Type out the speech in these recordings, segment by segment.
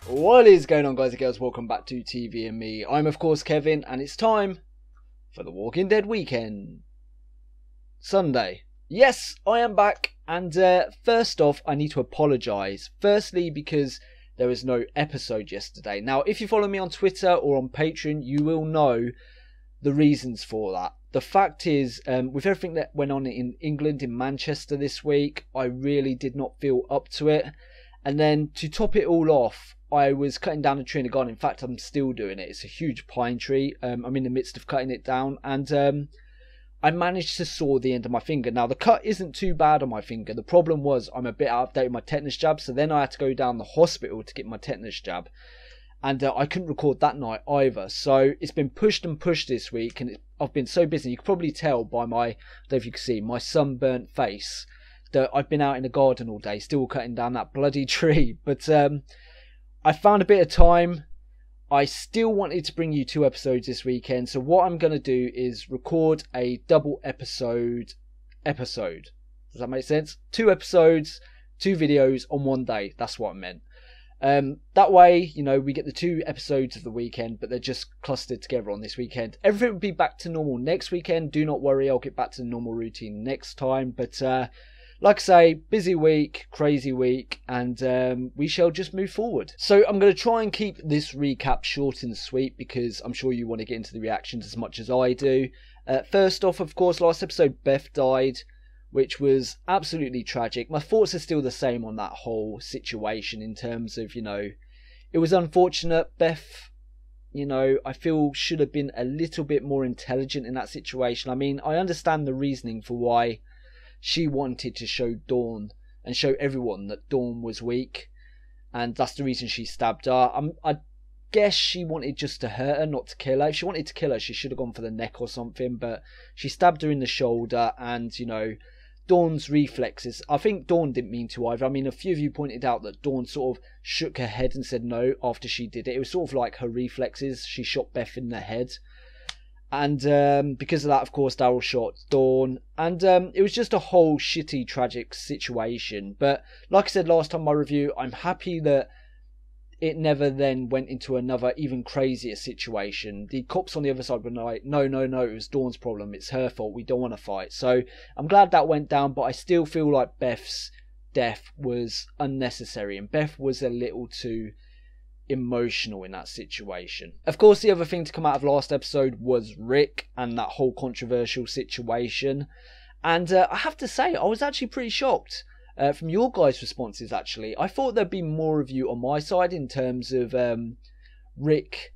What is going on, guys and girls? Welcome back to TV and Me. I'm of course Kevin, and it's time for the Walking Dead weekend. Sunday. Yes, I am back, and first off I need to apologise. Firstly because there was no episode yesterday. Now if you follow me on Twitter or on Patreon, you will know the reasons for that. The fact is, with everything that went on in England, in Manchester this week, I really did not feel up to it. And then to top it all off, I was cutting down a tree in the garden. In fact, I'm still doing it. It's a huge pine tree. I'm in the midst of cutting it down, and I managed to saw the end of my finger. Now, the cut isn't too bad on my finger. The problem was I'm a bit out of date with my tetanus jab, so then I had to go down the hospital to get my tetanus jab. And I couldn't record that night either. So it's been pushed and pushed this week, and I've been so busy. You can probably tell by my, I don't know if you can see, my sunburnt face, that I've been out in the garden all day, still cutting down that bloody tree. But I found a bit of time. I still wanted to bring you 2 episodes this weekend. So what I'm going to do is record a double episode. Does that make sense? 2 episodes, 2 videos on one day. That's what I meant. That way, you know, we get the 2 episodes of the weekend, but they're just clustered together on this weekend. Everything will be back to normal next weekend. Do not worry, I'll get back to the normal routine next time. But like I say, busy week, crazy week, and we shall just move forward. So I'm going to try and keep this recap short and sweet, because I'm sure you want to get into the reactions as much as I do. First off, of course, last episode Beth died, which was absolutely tragic. My thoughts are still the same on that whole situation in terms of, you know, it was unfortunate. Beth, you know, I feel should have been a little bit more intelligent in that situation. I mean, I understand the reasoning for why she wanted to show Dawn and show everyone that Dawn was weak, and that's the reason she stabbed her. I guess she wanted just to hurt her, not to kill her. If she wanted to kill her, she should have gone for the neck or something, but she stabbed her in the shoulder, and, you know, Dawn's reflexes, I think Dawn didn't mean to either. I mean, a few of you pointed out that Dawn sort of shook her head and said no after she did it. It was sort of like her reflexes. She shot Beth in the head. And because of that, of course, Daryl shot Dawn. And it was just a whole shitty, tragic situation. But like I said last time in my review, I'm happy that it never then went into another even crazier situation. The cops on the other side were like, no, it was Dawn's problem. It's her fault. We don't want to fight. So I'm glad that went down, but I still feel like Beth's death was unnecessary. And Beth was a little too emotional in that situation. Of course, the other thing to come out of last episode was Rick and that whole controversial situation. And I have to say, I was actually pretty shocked from your guys' responses, actually. I thought there'd be more of you on my side in terms of Rick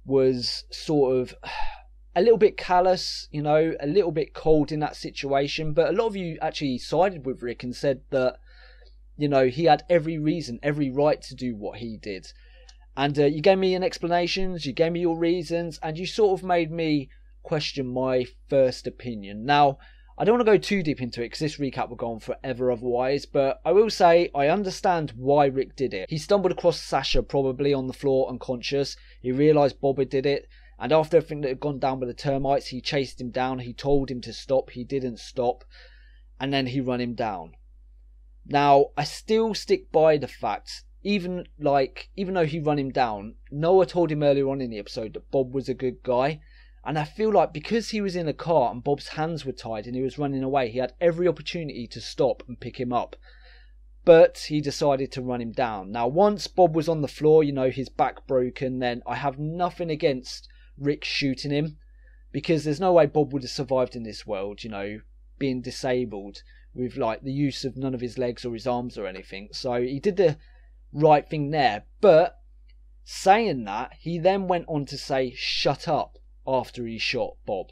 was sort of a little bit callous, you know, a little bit cold in that situation. But a lot of you actually sided with Rick and said that, you know, he had every reason, every right to do what he did. And you gave me an explanation, you gave me your reasons, and you sort of made me question my first opinion. Now, I don't want to go too deep into it because this recap will go on forever otherwise, but I will say I understand why Rick did it. He stumbled across Sasha probably on the floor unconscious. He realised Bob had did it, and after everything that had gone down with the termites, he chased him down. He told him to stop. He didn't stop, and then he run him down. Now, I still stick by the fact, even though he run him down, Noah told him earlier on in the episode that Bob was a good guy. And I feel like because he was in a car and Bob's hands were tied and he was running away, he had every opportunity to stop and pick him up. But he decided to run him down. Now, once Bob was on the floor, you know, his back broken, then I have nothing against Rick shooting him, because there's no way Bob would have survived in this world, you know, being disabled with like the use of none of his legs or his arms or anything. So he did the right thing there. But saying that, he then went on to say shut up after he shot Bob,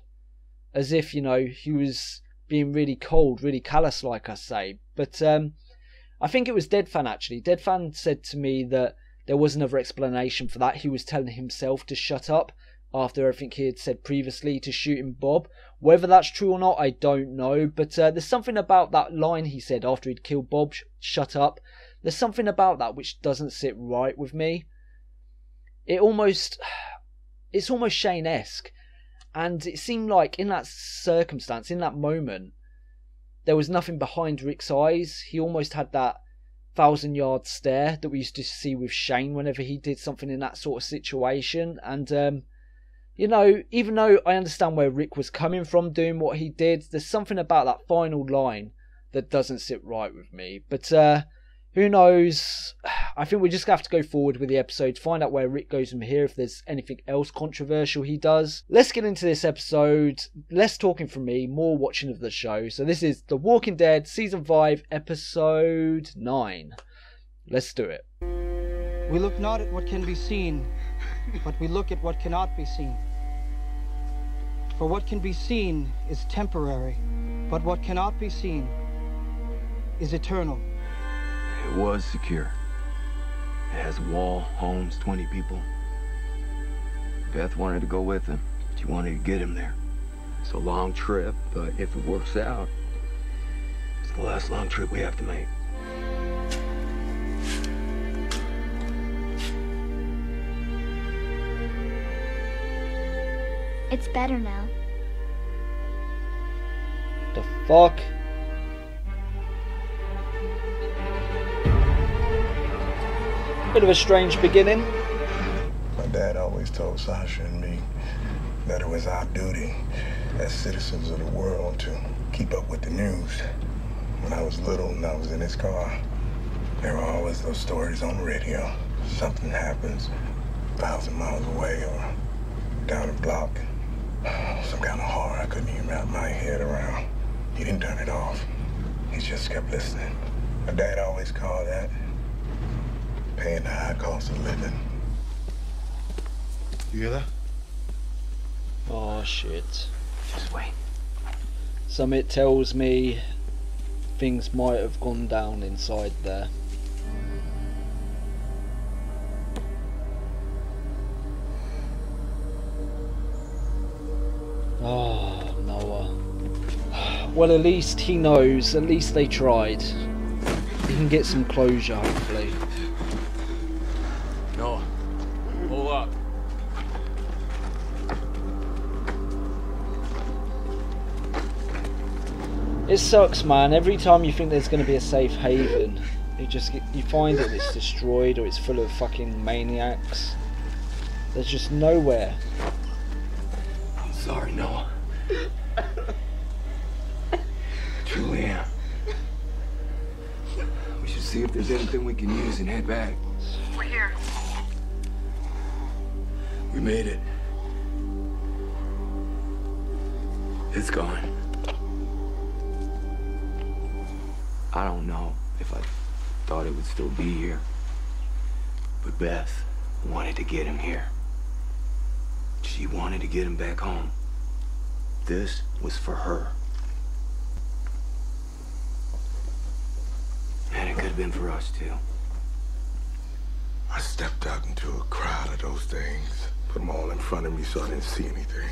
as if, you know, he was being really cold, really callous, like I say. But I think it was Deadfan actually. Deadfan said to me that there was another explanation for that. He was telling himself to shut up after everything he had said previously to shooting Bob. Whether that's true or not, I don't know. But there's something about that line he said after he'd killed Bob, shut up. There's something about that which doesn't sit right with me. It's almost Shane-esque. And it seemed like in that circumstance, in that moment, there was nothing behind Rick's eyes. He almost had that 1,000-yard stare that we used to see with Shane whenever he did something in that sort of situation. And you know, even though I understand where Rick was coming from doing what he did, there's something about that final line that doesn't sit right with me. But who knows? I think we're just going to have to go forward with the episode, find out where Rick goes from here, if there's anything else controversial he does. Let's get into this episode. Less talking from me, more watching of the show. So this is The Walking Dead, Season 5, Episode 9. Let's do it. We look not at what can be seen, but we look at what cannot be seen. For what can be seen is temporary, but what cannot be seen is eternal. It was secure. It has a wall, homes, 20 people. Beth wanted to go with him. She wanted to get him there. It's a long trip, but if it works out, it's the last long trip we have to make. It's better now. The fuck? Bit of a strange beginning. My dad always told Sasha and me that it was our duty as citizens of the world to keep up with the news. When I was little and I was in his car, there were always those stories on the radio. Something happens 1,000 miles away or down the block. Some kind of horror I couldn't even wrap my head around. He didn't turn it off. He just kept listening. My dad always called that paying the high cost of living. You hear that? Oh shit. Just wait. Something tells me things might have gone down inside there. Oh, Noah. Well, at least he knows. At least they tried. He can get some closure, hopefully. Noah, hold up. It sucks, man. Every time you think there's going to be a safe haven, you find that it's destroyed or it's full of fucking maniacs. There's just nowhere. I'm sorry, Noah. I truly am. We should see if there's anything we can use and head back. We're here. We made it. It's gone. I don't know if I thought it would still be here, but Beth wanted to get him here. She wanted to get him back home. This was for her. And it could have been for us too. I stepped out into a crowd of those things, put them all in front of me so I didn't see anything.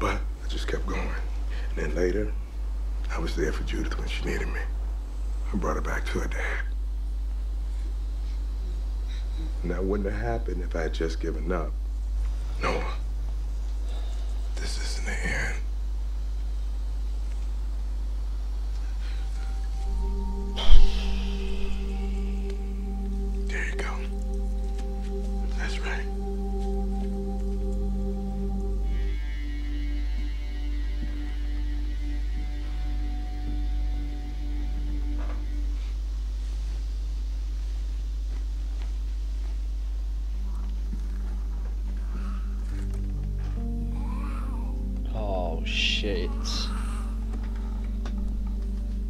But I just kept going. And then later, I was there for Judith when she needed me. I brought her back to her dad. And that wouldn't have happened if I had just given up. Noah, this isn't the end. There you go. That's right. Oh shit.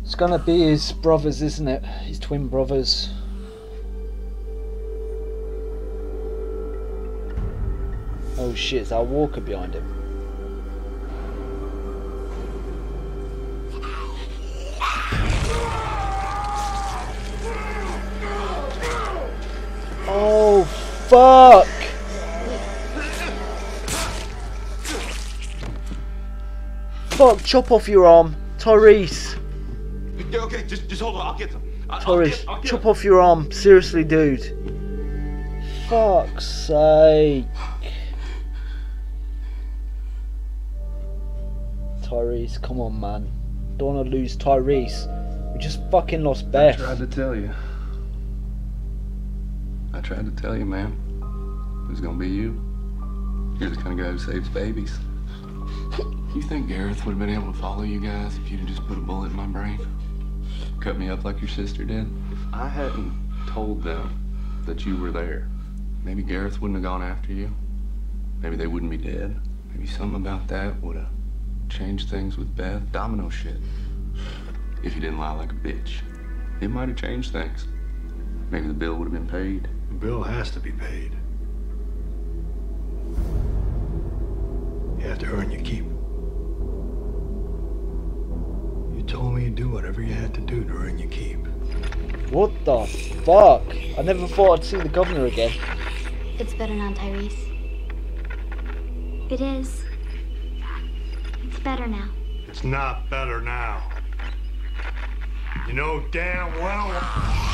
It's gonna be his brothers, isn't it? His twin brothers. Oh shit, is that Walker behind him? Oh fuck! Fuck, chop off your arm. Tyrese. Okay, just hold on, I'll get them. Tyrese, chop off your arm. Seriously, dude. Fuck's sake. Tyrese, come on, man. Don't want to lose Tyrese. We just fucking lost Beth. I tried to tell you. tried to tell you, man. It was gonna be you. You're the kind of guy who saves babies. You think Gareth would have been able to follow you guys if you'd have just put a bullet in my brain? Cut me up like your sister did? If I hadn't told them that you were there, maybe Gareth wouldn't have gone after you. Maybe they wouldn't be dead. Maybe something about that would have changed things with Beth. Domino shit. If you didn't lie like a bitch, it might have changed things. Maybe the bill would have been paid. The bill has to be paid. You have to earn your keep. You told me to do whatever you had to do to earn your keep. What the fuck? I never thought I'd see the governor again. It's better now, Tyrese. It is. It's better now. It's not better now. You know damn well.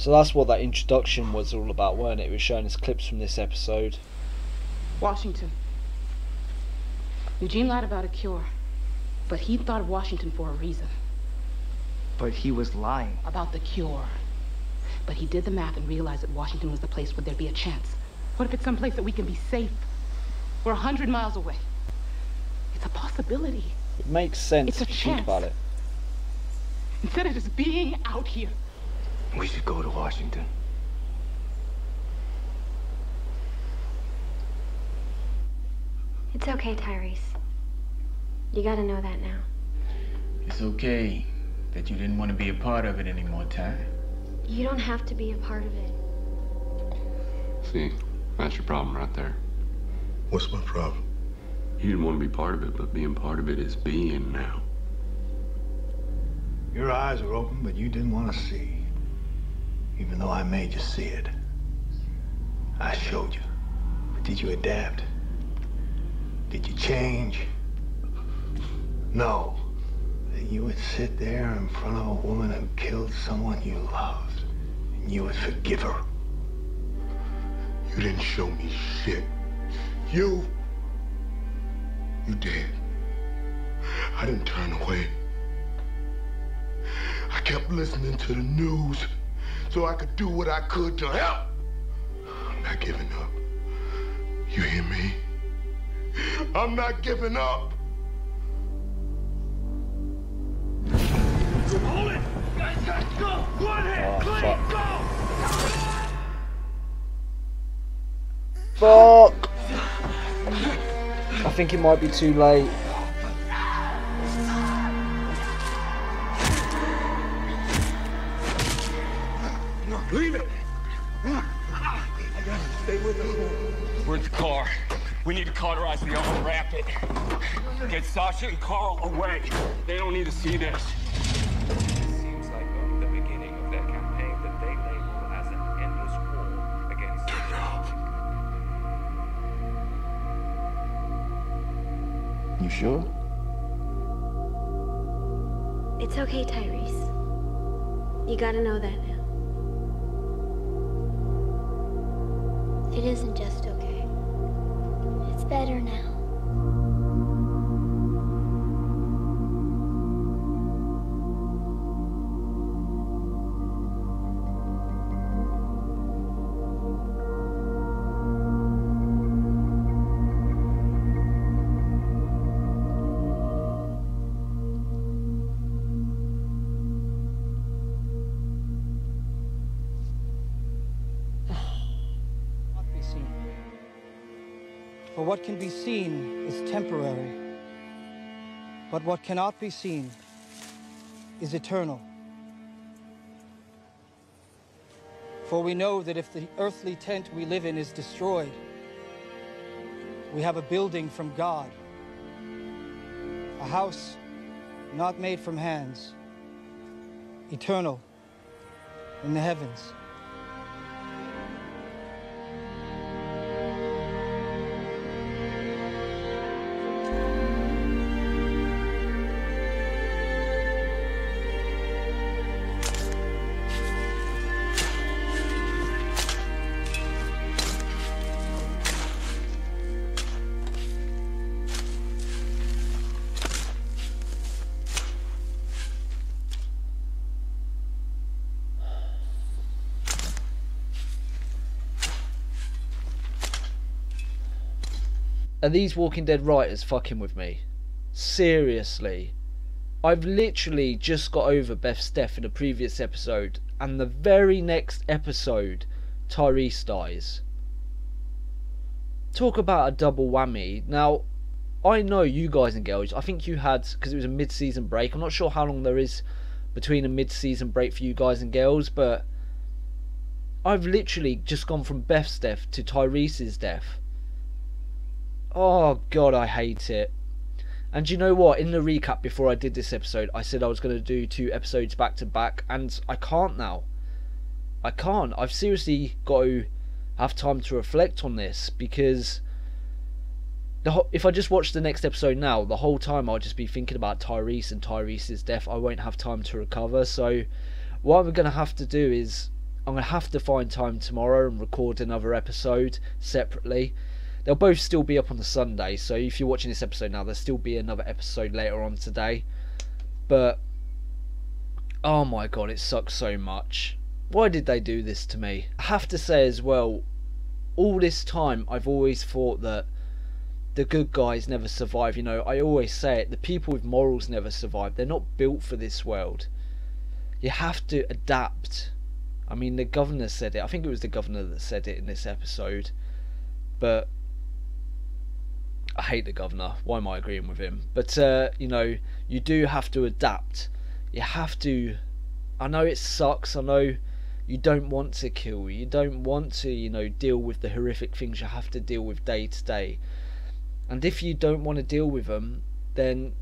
So that's what that introduction was all about, weren't it? It was showing us clips from this episode. Washington. Eugene lied about a cure, but he thought of Washington for a reason. But he was lying. About the cure. But he did the math and realized that Washington was the place where there'd be a chance. What if it's someplace that we can be safe? We're 100 miles away. It's a possibility. It makes sense It's a if you chance. think about it. Instead of just being out here. We should go to Washington. It's okay, Tyrese. You gotta know that now. It's okay that you didn't want to be a part of it anymore, Ty. You don't have to be a part of it. See, that's your problem right there. What's my problem? You didn't want to be part of it, but being part of it is being now. Your eyes were open, but you didn't want to see. Even though I made you see it. I showed you. But did you adapt? Did you change? No. You would sit there in front of a woman who killed someone you loved, and you would forgive her. You didn't show me shit. You did. I didn't turn away. I kept listening to the news so I could do what I could to help. I'm not giving up. You hear me? I'm not giving up. Hold it! Guys, go! One hand, Oh, go! Fuck! I think it might be too late. Leave it! I gotta stay with him. Where's the car? We need to cauterize the arm rapid. Get Sasha and Carl away. They don't need to see this. Seems like only the beginning of their campaign that they label as an endless war against You sure? It's okay, Tyrese. You gotta know that now. It isn't just okay. It's better now. For what can be seen is temporary, but what cannot be seen is eternal. For we know that if the earthly tent we live in is destroyed, we have a building from God, a house not made from hands, eternal in the heavens. Are these Walking Dead writers fucking with me? Seriously. I've literally just got over Beth's death in a previous episode, and the very next episode, Tyrese dies. Talk about a double whammy. Now, I know you guys and girls, I think you had, because it was a mid-season break, I'm not sure how long there is between a mid-season break for you guys and girls, but I've literally just gone from Beth's death to Tyrese's death. Oh god, I hate it. And you know what, in the recap before I did this episode, I said I was going to do 2 episodes back to back, and I can't now. I can't. I've seriously got to have time to reflect on this, because if I just watch the next episode now, the whole time I'll just be thinking about Tyrese and Tyrese's death. I won't have time to recover. So what I'm going to have to do is I'm going to have to find time tomorrow and record another episode separately. They'll both still be up on the Sunday, so if you're watching this episode now, there'll still be another episode later on today. But oh my god, it sucks so much. Why did they do this to me? I have to say as well, all this time I've always thought that the good guys never survive. You know, I always say it, the people with morals never survive. They're not built for this world. You have to adapt. I mean, the governor said it. I think it was the governor that said it in this episode. But I hate the governor. Why am I agreeing with him? But you know, you do have to adapt. You have to. I know it sucks. I know you don't want to kill. You don't want to, you know, deal with the horrific things you have to deal with day to day. And if you don't want to deal with them, then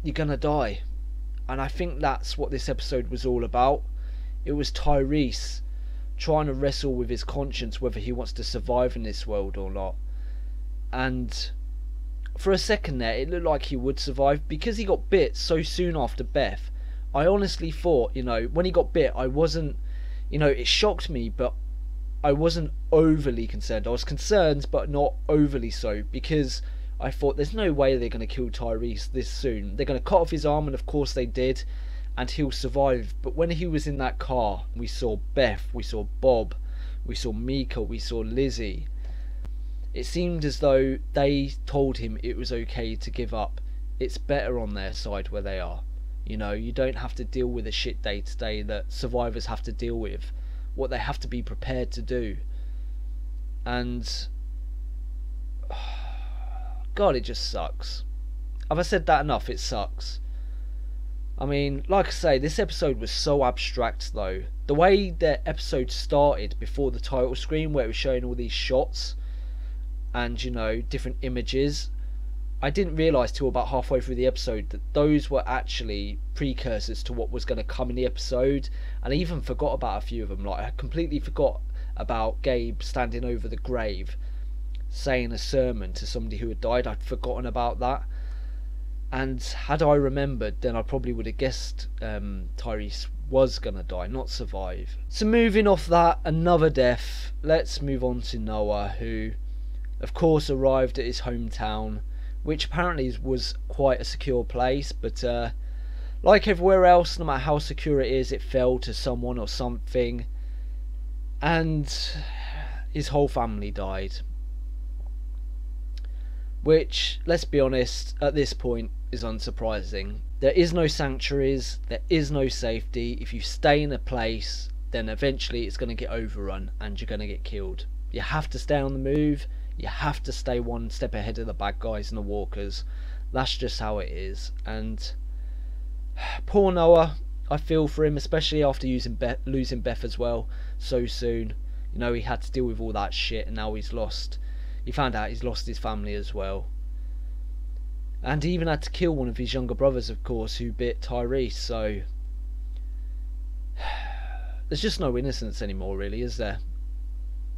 you're gonna die. And I think that's what this episode was all about. It was Tyrese trying to wrestle with his conscience, whether he wants to survive in this world or not. And for a second there, it looked like he would survive, because he got bit so soon after Beth. I honestly thought, you know, when he got bit, I wasn't, you know, it shocked me, but I wasn't overly concerned. I was concerned, but not overly so, because I thought there's no way they're going to kill Tyrese this soon. They're going to cut off his arm, and of course they did, and he'll survive. But when he was in that car, we saw Beth, we saw Bob, we saw Mika, we saw Lizzie. It seemed as though they told him it was okay to give up. It's better on their side where they are. You know, you don't have to deal with the shit day to day that survivors have to deal with, what they have to be prepared to do. And God, it just sucks. Have I said that enough? It sucks. I mean, like I say, this episode was so abstract though. The way the episode started before the title screen, where it was showing all these shots and, you know, different images, I didn't realise till about halfway through the episode that those were actually precursors to what was going to come in the episode. And I even forgot about a few of them. Like, I completely forgot about Gabe standing over the grave saying a sermon to somebody who had died. I'd forgotten about that. And had I remembered, then I probably would have guessed Tyrese was going to die, not survive. So moving off that, another death. Let's move on to Noah, who of course arrived at his hometown, which apparently was quite a secure place, but like everywhere else, no matter how secure it is, it fell to someone or something, and his whole family died. Which, let's be honest, at this point is unsurprising. There is no sanctuaries, there is no safety. If you stay in a place, then eventually it's going to get overrun and you're going to get killed. You have to stay on the move. You have to stay one step ahead of the bad guys and the walkers. That's just how it is. And poor Noah, I feel for him, especially after losing Beth as well so soon. You know, he had to deal with all that shit, and now he's lost. He found out he's lost his family as well. And he even had to kill one of his younger brothers, of course, who bit Tyrese. So there's just no innocence anymore, really, is there?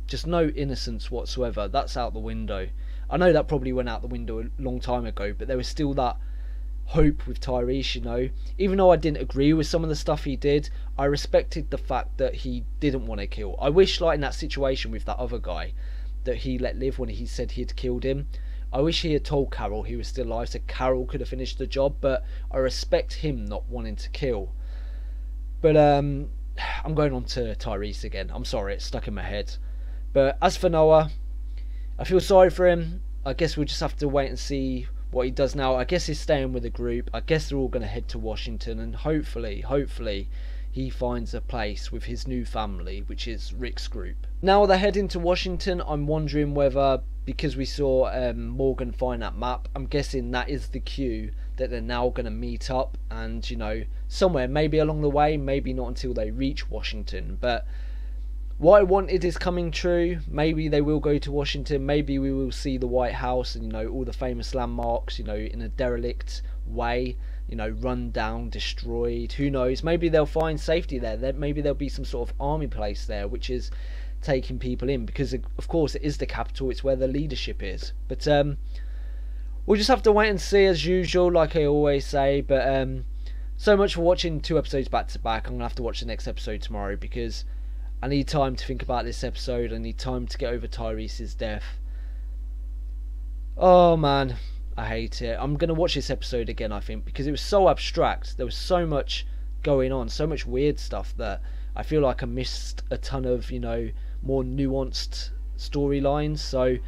Just no innocence whatsoever. That's out the window. I know that probably went out the window a long time ago, but there was still that hope with Tyrese, you know. Even though I didn't agree with some of the stuff he did, I respected the fact that he didn't want to kill. I wish, like in that situation with that other guy, that he let live when he said he had killed him. I wish he had told Carol he was still alive, so Carol could have finished the job, but I respect him not wanting to kill. But I'm going on to Tyrese again. I'm sorry, it's stuck in my head. But as for Noah, I feel sorry for him. I guess we'll just have to wait and see what he does now. I guess he's staying with the group. I guess they're all going to head to Washington, and hopefully he finds a place with his new family, which is Rick's group. Now they're heading to Washington. I'm wondering whether, because we saw Morgan find that map, I'm guessing that is the cue that they're now going to meet up, and you know, somewhere maybe along the way, maybe not until they reach Washington. But what I wanted is coming true. Maybe they will go to Washington. Maybe we will see the White House and, you know, all the famous landmarks, you know, in a derelict way, you know, run down, destroyed. Who knows? Maybe they'll find safety there. Maybe there'll be some sort of army place there, which is taking people in, because of course it is the capital. It's where the leadership is. But we'll just have to wait and see, as usual, like I always say. But so much for watching 2 episodes back to back. I'm gonna have to watch the next episode tomorrow, because I need time to think about this episode. I need time to get over Tyrese's death. Oh man, I hate it. I'm going to watch this episode again, I think, because it was so abstract. There was so much going on, so much weird stuff, that I feel like I missed a ton of, you know, more nuanced storylines. So I'm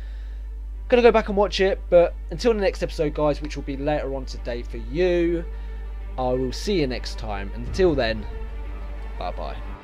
going to go back and watch it. But until the next episode, guys, which will be later on today for you, I will see you next time. Until then, bye bye.